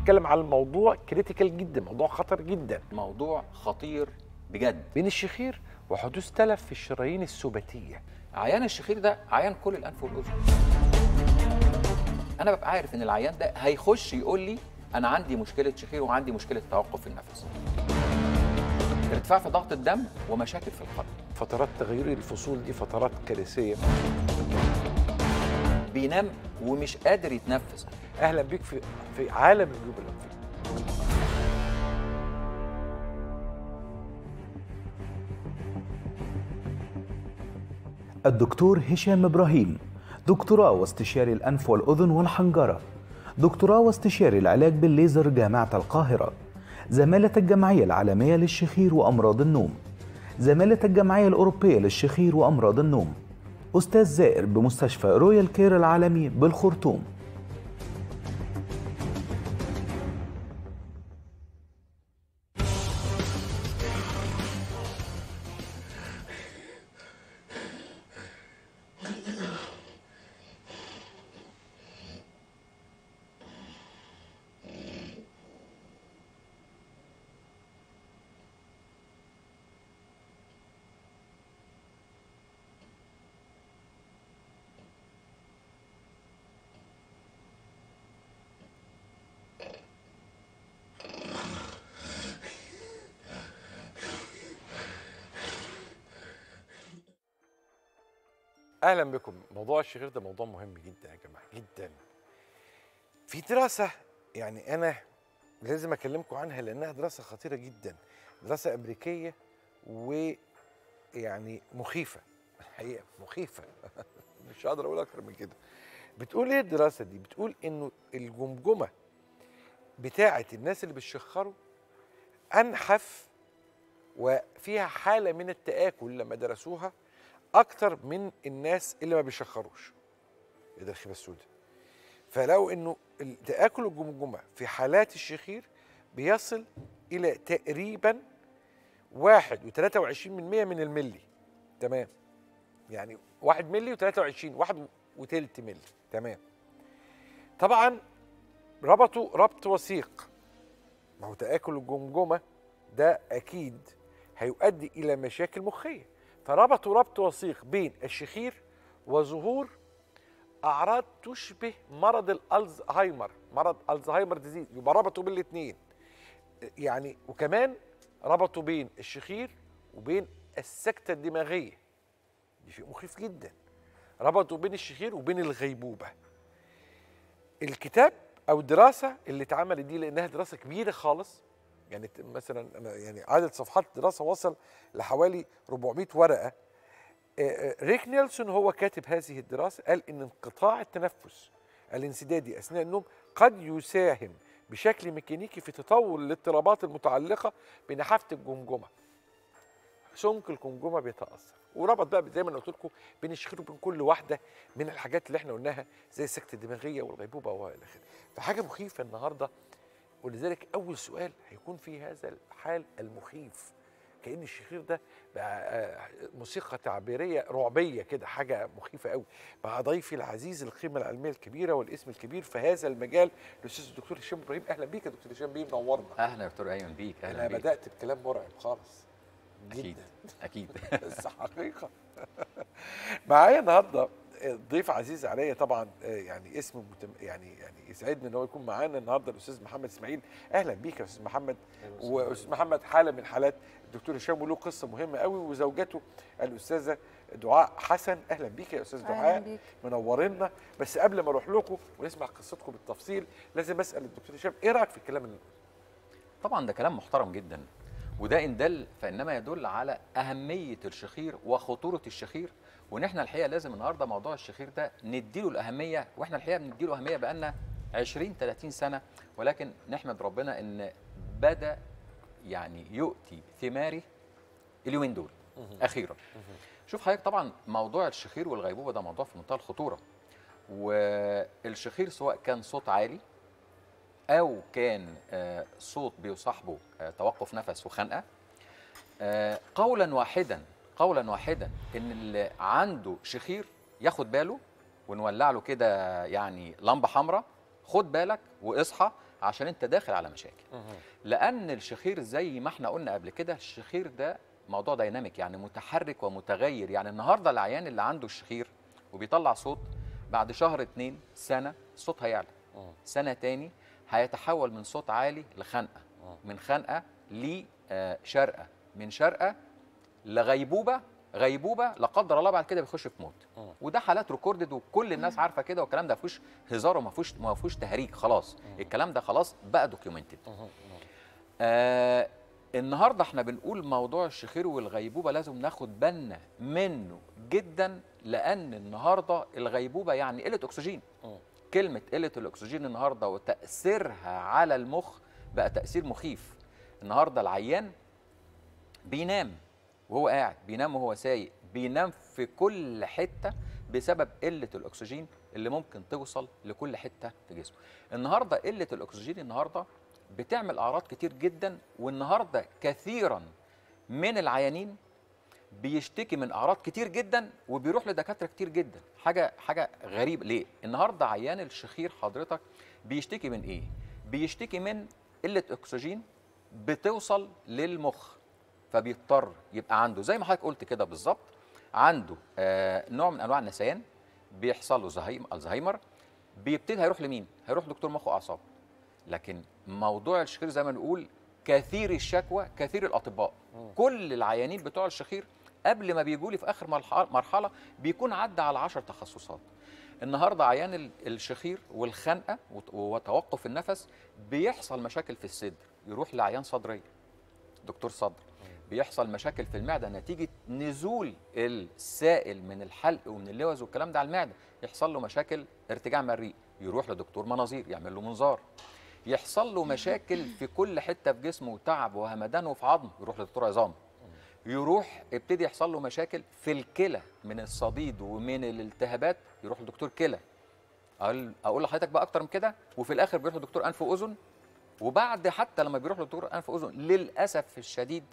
بنتكلم على الموضوع كريتيكال جدا، موضوع خطر جدا، موضوع خطير بجد. بين الشخير وحدوث تلف في الشرايين السباتيه. عيان الشخير ده عيان كل الانف والاذن. انا ببقى عارف ان العيان ده هيخش يقول لي انا عندي مشكله شخير وعندي مشكله توقف النفس، ارتفاع في ضغط الدم ومشاكل في القلب. فترات تغيير الفصول دي فترات كارثيه. بينام ومش قادر يتنفس. اهلا بيك في عالم الجيوب الانفيه. الدكتور هشام إبراهيم، دكتوراه واستشاري الأنف والأذن والحنجرة، دكتوراه واستشاري العلاج بالليزر جامعة القاهرة، زمالة الجمعية العالمية للشخير وأمراض النوم، زمالة الجمعية الأوروبية للشخير وأمراض النوم، أستاذ زائر بمستشفى رويال كير العالمي بالخرطوم. اهلا بكم. موضوع الشخير ده موضوع مهم جدا يا جماعه، جدا. في دراسه يعني انا لازم اكلمكم عنها لانها دراسه خطيره جدا، دراسه امريكيه ويعني مخيفه، الحقيقه مخيفه. مش هقدر اقول اكتر من كده. بتقول ايه الدراسه دي؟ بتقول انه الجمجمه بتاعه الناس اللي بيشخروا انحف وفيها حاله من التآكل لما درسوها اكتر من الناس اللي ما بيشخروش. ايه ده الخيبه السوداء؟ فلقوا انه تآكل الجمجمه في حالات الشخير بيصل الى تقريبا 1.23% من الملي. تمام، يعني 1 ملي و23 1.3 ملي. تمام. طبعا ربطوا ربط وثيق، ما هو تآكل الجمجمه ده اكيد هيؤدي الى مشاكل مخيه، فربطوا ربط وثيق بين الشخير وظهور اعراض تشبه مرض الالزهايمر، مرض الزهايمر ديزيز، يبقى ربطوا بين الاثنين يعني. وكمان ربطوا بين الشخير وبين السكته الدماغيه، دي شيء مخيف جدا. ربطوا بين الشخير وبين الغيبوبه. الكتاب او الدراسه اللي اتعملت دي لانها دراسه كبيره خالص، يعني مثلا يعني عدد صفحات الدراسه وصل لحوالي 400 ورقه. ريك نيلسون هو كاتب هذه الدراسه، قال ان انقطاع التنفس الانسدادي اثناء النوم قد يساهم بشكل ميكانيكي في تطور الاضطرابات المتعلقه بنحافه الجمجمه. سمك الجمجمه بيتاثر، وربط بقى زي ما انا قلت لكم بين الشخير وبين كل واحده من الحاجات اللي احنا قلناها زي السكته الدماغيه والغيبوبه والى اخره. فحاجه مخيفه النهارده، ولذلك اول سؤال هيكون في هذا الحال المخيف، كأن الشخير ده بقى موسيقى تعبيريه رعبيه كده، حاجه مخيفه قوي. مع ضيفي العزيز القيمه العلميه الكبيره والاسم الكبير في هذا المجال الاستاذ الدكتور هشام ابراهيم. اهلا بيك يا دكتور هشام، منورنا. اهلا يا دكتور ايمن بيك. اهلا انا بيك. بدات بكلام مرعب خالص اكيد جدا. اكيد. بس حقيقه. معايا النهارده ضيف عزيز عليا طبعا، يعني اسم يعني يسعدني ان هو يكون معانا النهارده الاستاذ محمد اسماعيل. اهلا بيك يا استاذ محمد. واستاذ محمد حاله من حالات الدكتور هشام وله قصه مهمه قوي، وزوجته الاستاذه دعاء حسن. اهلا بيك يا استاذ دعاء، منورنا. بس قبل ما اروح لكم ونسمع قصتكم بالتفصيل لازم اسال الدكتور هشام ايه رايك في الكلام اللي طبعا ده كلام محترم جدا، وده ان دل فانما يدل على اهميه الشخير وخطوره الشخير، وان احنا الحقيقه لازم النهارده موضوع الشخير ده نديله الاهميه، واحنا الحقيقه بنديله اهميه بقالنا 20 30 سنه، ولكن نحمد ربنا ان بدا يعني يؤتي ثماره اليومين دول اخيرا. شوف حضرتك، طبعا موضوع الشخير والغيبوبه ده موضوع في منتهى الخطوره، والشخير سواء كان صوت عالي او كان صوت بيصاحبه توقف نفس وخنقه، قولا واحدا ان اللي عنده شخير ياخد باله، ونولع له كده يعني لمبه حمراء، خد بالك واصحى، عشان انت داخل على مشاكل. لان الشخير زي ما احنا قلنا قبل كده، الشخير ده موضوع دايناميك، يعني متحرك ومتغير. يعني النهارده العيان اللي عنده الشخير وبيطلع صوت، بعد شهر 2 سنه الصوت هيعلى، سنه تاني هيتحول من صوت عالي لخنقه، من خنقه لشرقه، من شرقه لغيبوبه، غيبوبه لا قدر الله بعد كده بيخش في موت. وده حالات ريكوردد وكل الناس عارفه كده، والكلام ده ما فيهوش هزار وما فيهوش تهريج، خلاص الكلام ده خلاص بقى دوكيومنتد. النهارده احنا بنقول موضوع الشخير والغيبوبه لازم ناخد بالنا منه جدا، لان النهارده الغيبوبه يعني قله اكسجين. كلمه قله الاكسجين النهارده وتاثيرها على المخ بقى تاثير مخيف. النهارده العيان بينام وهو قاعد، بينام وهو سايق، بينام في كل حته بسبب قله الاكسجين اللي ممكن توصل لكل حته في جسمه. النهارده قله الاكسجين النهارده بتعمل اعراض كتير جدا، والنهارده كثيرا من العيانين بيشتكي من اعراض كتير جدا وبيروح لدكاتره كتير جدا. حاجه غريبه. ليه؟ النهارده عيان الشخير حضرتك بيشتكي من ايه؟ بيشتكي من قله اكسجين بتوصل للمخ، فبيضطر يبقى عنده زي ما حضرتك قلت كده بالظبط، عنده نوع من انواع النسيان، بيحصل له الزهايمر، بيبتدي هيروح لمين؟ هيروح دكتور مخ واعصاب. لكن موضوع الشخير زي ما نقول كثير الشكوى كثير الاطباء. كل العيانين بتوع الشخير قبل ما بيجوا لي في اخر مرحله بيكون عدى على 10 تخصصات. النهارده عيان الشخير والخنقه وتوقف النفس بيحصل مشاكل في الصدر، يروح لعيان صدريه دكتور صدر. بيحصل مشاكل في المعده نتيجه نزول السائل من الحلق ومن اللوز والكلام ده على المعده، يحصل له مشاكل ارتجاع مريء، يروح لدكتور مناظير يعمل له منظار. يحصل له مشاكل في كل حته في جسمه، تعب وهمدان وفي عظمه، يروح لدكتور عظام. يروح ابتدي يحصل له مشاكل في الكلى من الصديد ومن الالتهابات، يروح لدكتور كلى. اقول لحضرتك بقى اكتر من كده، وفي الاخر بيروح لدكتور انف واذن. وبعد حتى لما بيروح لدكتور انف واذن للاسف الشديد،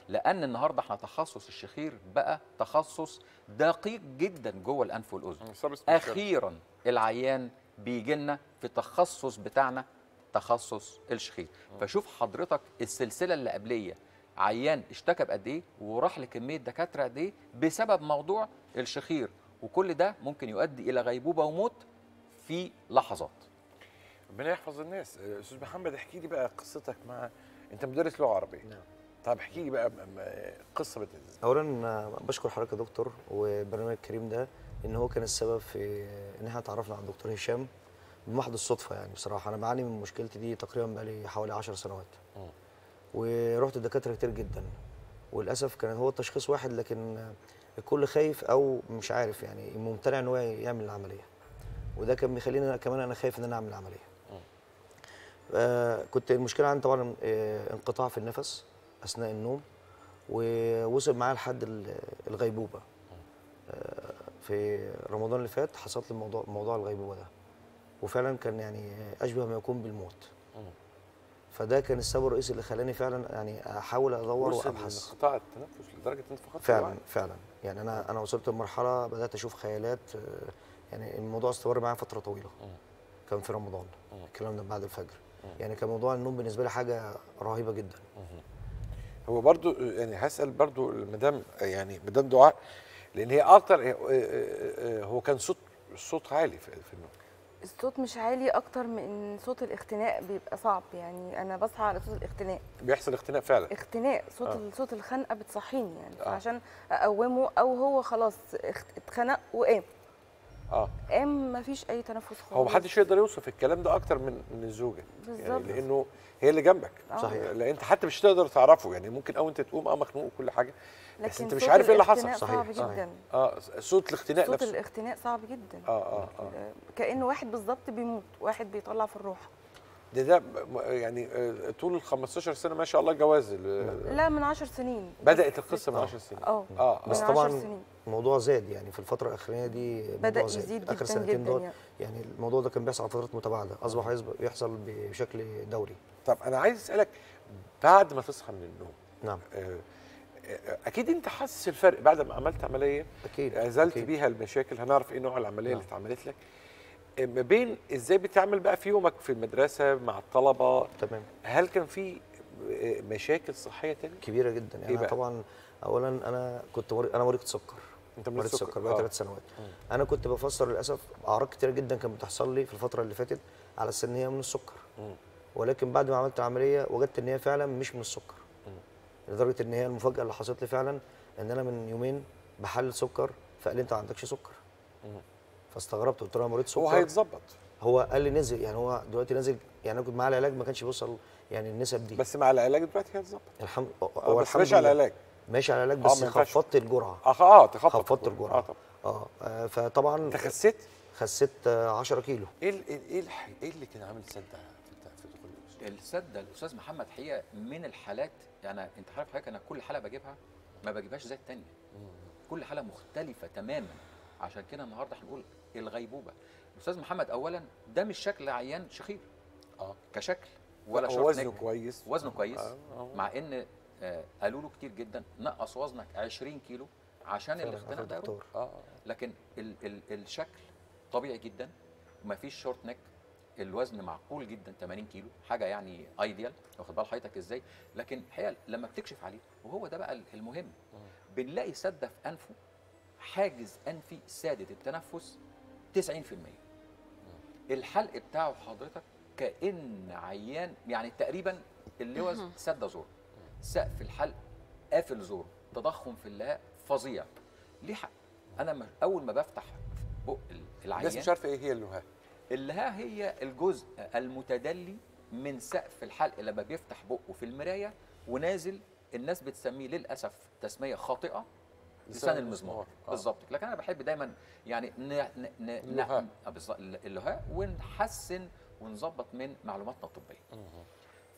لان النهارده احنا تخصص الشخير بقى تخصص دقيق جدا جوه الانف والاذن. اخيرا العيان بيجي لنا في التخصص بتاعنا تخصص الشخير. فشوف حضرتك السلسله اللي قبليه، عيان اشتكى بقد ايه وراح لكميه دكاتره قد ايه بسبب موضوع الشخير، وكل ده ممكن يؤدي الى غيبوبه وموت في لحظات. ربنا يحفظ الناس. استاذ محمد احكي لي بقى قصتك مع، انت مدرس لغه عربيه. نعم. طب احكي لي بقى قصه ازاي. اولا بشكر حضرتك يا دكتور وبرنامج الكريم ده، ان هو كان السبب في ان احنا اتعرفنا على الدكتور هشام بمحض الصدفه. يعني بصراحه انا بعاني من مشكلتي دي تقريبا بقالي حوالي 10 سنوات. ورحت لدكاتره كتير جدا، وللاسف كان هو التشخيص واحد، لكن الكل خايف او مش عارف، يعني ممتنع ان هو يعمل العمليه، وده كان بيخليني كمان انا خايف ان انا اعمل العمليه. كنت المشكله عندي طبعا انقطاع في النفس اثناء النوم، ووصل معايا لحد الغيبوبه. في رمضان اللي فات حصلت لي موضوع الغيبوبه ده، وفعلا كان يعني اشبه ما يكون بالموت. فده كان السبب الرئيسي اللي خلاني فعلا يعني احاول ادور وابحث. انقطاع التنفس لدرجه انت فقدت فعلا يعني انا وصلت لمرحله بدات اشوف خيالات. يعني الموضوع استمر معايا فتره طويله. كان في رمضان الكلام ده بعد الفجر. يعني كان موضوع النوم بالنسبه لي حاجه رهيبه جدا. هو برضو يعني هسال برضو المدام، يعني مدام دعاء، لان هي اكتر هو كان صوت عالي في النوم. الصوت مش عالي، اكتر من صوت الاختناق بيبقى صعب. يعني انا بصحى على صوت الاختناق. بيحصل اختناق فعلا. اختناق صوت الخنقه بتصحيني يعني. فعشان اقومه، او هو خلاص اتخنق وقام. قام مفيش اي تنفس خالص. هو محدش يقدر يوصف الكلام ده اكتر من الزوجه. بالظبط. يعني لانه هي اللي جنبك. صحيح. لان انت حتى مش تقدر تعرفه، يعني ممكن انت تقوم مخنوق وكل حاجه، بس انت مش عارف ايه اللي حصل. صحيح. صعب جدا. صوت الاختناق نفسه. صوت الاختناق صعب جدا. كأنه واحد بالظبط بيموت، واحد بيطلع في الروح. ده يعني طول ال 15 سنه ما شاء الله جواز. لا، من 10 سنين بدات القصه من 10 سنين. بس طبعا الموضوع زاد يعني في الفتره الاخرانيه دي. بدا يزيد اخر سنتين دول يعني الموضوع ده كان بيحصل على فترات متباعده، اصبح يحصل بشكل دوري. طب انا عايز اسالك، بعد ما تصحى من النوم، نعم، اكيد انت حاسس الفرق بعد ما عملت عمليه. اكيد ازلت بيها المشاكل، هنعرف ايه نوع العمليه اللي اتعملت لك. ما بين ازاي بتعمل بقى في يومك في المدرسه مع الطلبه، تمام. هل كان في مشاكل صحيه تانية؟ كبيره جدا يعني. إيه طبعا اولا انا كنت انا مريض سكر. انت مريض سكر بقى 3 سنوات. انا كنت بفسر للاسف اعراض كتير جدا كانت بتحصل لي في الفتره اللي فاتت على اساس ان هي من السكر، ولكن بعد ما عملت العمليه وجدت ان هي فعلا مش من السكر. لدرجه ان هي المفاجاه اللي حصلت لي فعلا ان انا من يومين بحلل سكر فقال لي انت ما عندكش سكر. فاستغربت، قلت له انا مريض سكر. هو هيتظبط. هو قال لي نزل، يعني هو دلوقتي نازل، يعني انا كنت معاه العلاج ما كانش بيوصل يعني النسب دي. بس مع العلاج دلوقتي هيتظبط. الحمد بس ماشي على العلاج. ماشي على العلاج بس خفضت الجرعه. خفضت الجرعه. فطبعا انت خسيت؟ خسيت 10 كيلو. ايه اللي كان عامل سد في دخول السد؟ الاستاذ محمد حقيقه من الحالات، يعني انت عارف حضرتك انا كل حاله بجيبها ما بجيبهاش زي الثانيه. كل حاله مختلفه تماما. عشان كده النهارده هنقول الغيبوبه. الاستاذ محمد اولا ده مش شكل عيان شخير كشكل ولا شرط وزنه كويس. وزنه كويس. مع ان قالوا له كتير جدا نقص وزنك 20 كيلو عشان الاختناق ده يروح. لكن الشكل طبيعي جدا، ومفيش شورت نيك، الوزن معقول جدا 80 كيلو، حاجه يعني ايديال، واخد بال حضرتك ازاي؟ لكن الحقيقه لما بتكشف عليه وهو ده بقى المهم، بنلاقي سده في انفه، حاجز انفي سادة التنفس 90%. الحلق بتاعه حضرتك كأن عيان، يعني تقريبا اللوز سد زور، سقف الحلق قافل زور، تضخم في اللهاء فظيع. ليه حق؟ انا اول ما بفتح بق العيان، الناس مش عارفه ايه هي اللهاء. اللهاء هي الجزء المتدلي من سقف الحلق لما بيفتح بقه في المرايه ونازل. الناس بتسميه للاسف تسميه خاطئه لسان المزمار. بالظبط. لكن انا بحب دايما يعني اللهاء ونحسن ونظبط من معلوماتنا الطبيه.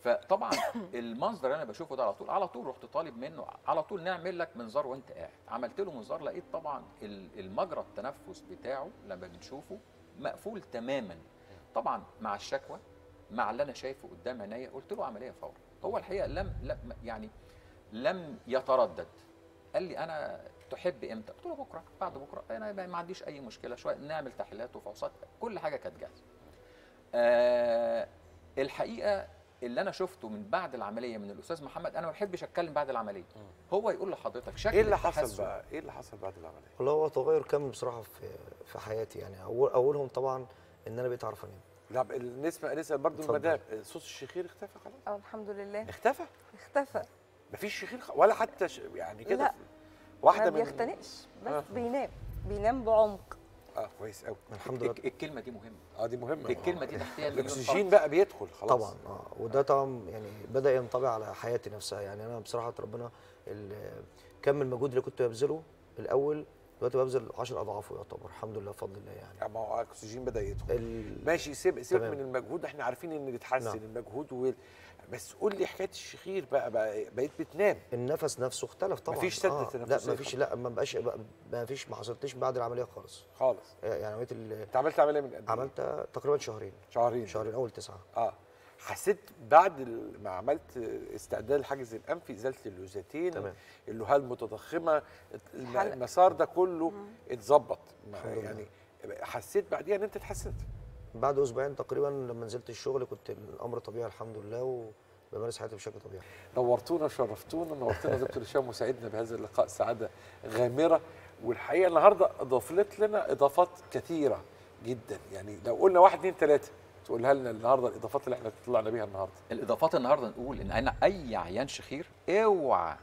فطبعا المنظر اللي انا بشوفه ده على طول رحت طالب منه على طول نعمل لك منظار وانت قاعد. عملت له منظار، لقيت طبعا المجرى التنفس بتاعه لما بنشوفه مقفول تماما. طبعا مع الشكوى، مع اللي انا شايفه قدام عينيا، قلت له عمليه فورا. هو الحقيقه لم يتردد. قال لي انا تحب امتى؟ قلت له بكره، بعد بكره، انا ما عنديش اي مشكله، شويه نعمل تحليلات وفحوصات، كل حاجه كانت جاهزه. الحقيقه اللي انا شفته من بعد العمليه من الاستاذ محمد، انا ما بحبش اتكلم بعد العمليه، هو يقول لحضرتك شكل ايه اللي حصل بقى؟ ايه اللي حصل بعد العمليه؟ والله هو تغير كامل بصراحه في حياتي. يعني اولهم طبعا ان انا بقيت اعرف انام. لا نسال برضه المدام، صوت الشخير اختفى خلاص؟ الحمد لله. اختفى مفيش شخير ولا حتى يعني كده؟ لا، واحده ما بيختنقش، بس بينام بعمق. كويس قوي. الحمد لله. الكلمه دي مهمه. دي مهمه. الكلمه دي تحتيها الاكسجين بقى بيدخل خلاص طبعا. وده طبعا يعني بدا ينطبع على حياتي نفسها. يعني انا بصراحه ربنا كم المجهود اللي كنت ببذله الاول دلوقتي ببذل 10 اضعافه يعتبر، الحمد لله بفضل الله. يعني ما هو الاكسجين بدا يدخل. ماشي، سيبك من المجهود، احنا عارفين ان بيتحسن المجهود بس قول لي حكايه الشخير بقى بقيت بتنام. النفس نفسه اختلف طبعا. مفيش سد تنفسيه؟ لا مفيش. لا ما فيش، ما حصلتش بعد العمليه خالص. يعني عمليه انت عملت عمليه من قد ايه؟ عملت تقريبا شهرين اول 9. حسيت بعد ما عملت استعداد الحاجز الانفي، ازاله اللوزتين، اللهاء المتضخمه، المسار ده كله اتظبط يعني؟ حسيت بعديها ان انت اتحسنت؟ بعد اسبوعين تقريبا لما نزلت الشغل كنت الامر طبيعي الحمد لله، وبمارس حياتي بشكل طبيعي. نورتونا وشرفتونا، نورتنا دكتور هشام وسعدنا بهذا اللقاء سعاده غامره. والحقيقه النهارده اضافت لنا اضافات كثيره جدا. يعني لو قلنا 1 2 3 تقولها لنا النهارده الاضافات اللي احنا طلعنا بيها النهارده. الاضافات النهارده نقول ان انا اي عيان شخير اوعى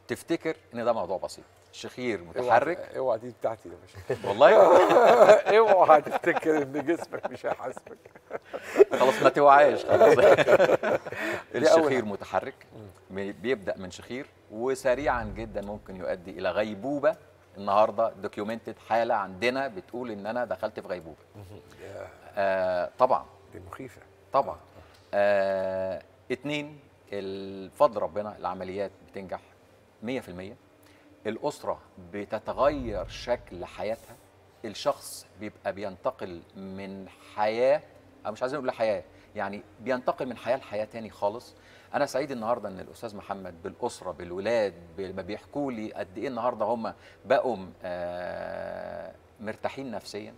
تفتكر ان ده موضوع بسيط. شخير متحرك، اوعى دي بتاعتي يا باشا والله. اوعى تفتكر ان جسمك مش هيحاسبك. خلاص ما توعاش خلاص. الشخير متحرك، بيبدا من شخير وسريعا جدا ممكن يؤدي الى غيبوبه. النهارده دوكيومنتد حاله عندنا بتقول ان انا دخلت في غيبوبه. طبعا دي مخيفه طبعا. 2 الفضل ربنا العمليات بتنجح 100%. الأسرة بتتغير شكل حياتها. الشخص بيبقى بينتقل من حياة، أو مش عايزين نقول حياة، يعني بينتقل من حياة لحياة تاني خالص. أنا سعيد النهاردة إن الأستاذ محمد بالأسرة بالولاد ما بيحكوا لي قد إيه النهاردة هم بقوا مرتاحين نفسيا،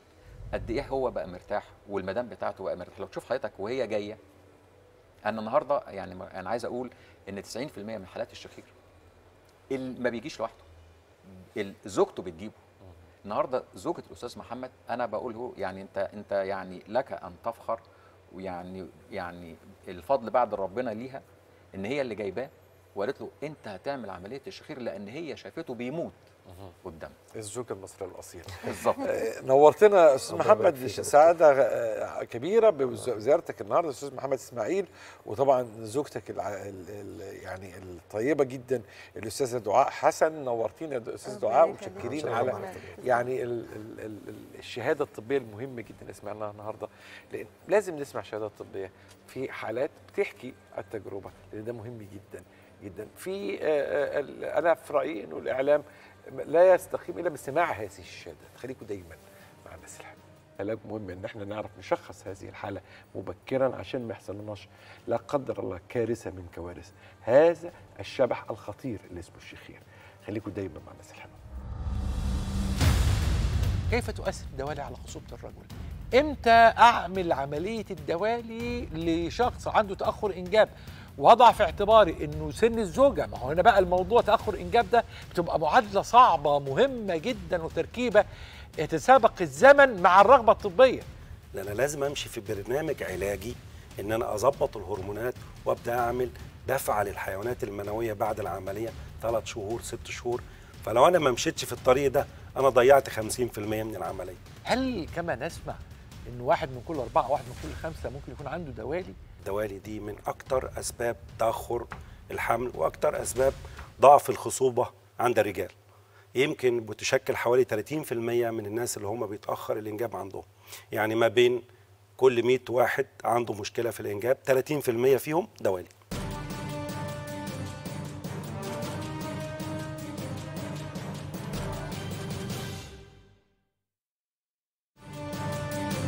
قد ايه هو بقى مرتاح والمدام بتاعته بقى مرتاح. لو تشوف حضرتك وهي جايه، انا النهارده يعني انا عايز اقول ان 90% من حالات الشخير اللي ما بيجيش لوحده، زوجته بتجيبه. النهارده زوجة الاستاذ محمد انا بقول له يعني انت يعني لك ان تفخر، ويعني الفضل بعد ربنا ليها ان هي اللي جايباه، وقالت له انت هتعمل عمليه الشخير لان هي شافته بيموت قدام. الزوجه المصريه الاصيله بالظبط. نورتنا استاذ محمد، سعاده كبيره بزيارتك النهارده استاذ محمد اسماعيل، وطبعا زوجتك يعني الطيبه جدا الاستاذه دعاء حسن. نورتينا يا استاذ دعاء، ومتشكرين على يعني الشهاده الطبيه المهمه جدا اللي سمعناها النهارده، لان لازم نسمع شهادات طبيه في حالات بتحكي التجربه، لان ده مهم جدا جدا. انا في رايي انه الاعلام لا يستقيم الا بسماع هذه الشهادات. خليكم دايما مع الناس الحلوه. علاج مهم ان احنا نعرف نشخص هذه الحاله مبكرا عشان ما يحصلناش لا قدر الله كارثه من كوارث هذا الشبح الخطير اللي اسمه الشخير. خليكم دايما مع الناس الحلوه. كيف تؤثر الدوالي على خصوبه الرجل؟ امتى اعمل عمليه الدوالي لشخص عنده تاخر انجاب وضع في اعتباري انه سن الزوجه؟ ما هو هنا بقى الموضوع تاخر انجاب ده بتبقى معادله صعبه مهمه جدا وتركيبه يتسابق الزمن مع الرغبه الطبيه. انا لازم امشي في برنامج علاجي ان انا اظبط الهرمونات وابدا اعمل دفعه للحيوانات المنويه بعد العمليه 3 شهور 6 شهور. فلو انا ما مشيتش في الطريق ده انا ضيعت 50% من العمليه. هل كما نسمع ان 1 من كل 4 1 من كل 5 ممكن يكون عنده دوالي؟ الدوالي دي من اكتر اسباب تاخر الحمل واكتر اسباب ضعف الخصوبه عند الرجال. يمكن بتشكل حوالي 30% من الناس اللي هم بيتاخر الانجاب عندهم. يعني ما بين كل 100 واحد عنده مشكله في الانجاب 30% فيهم دوالي.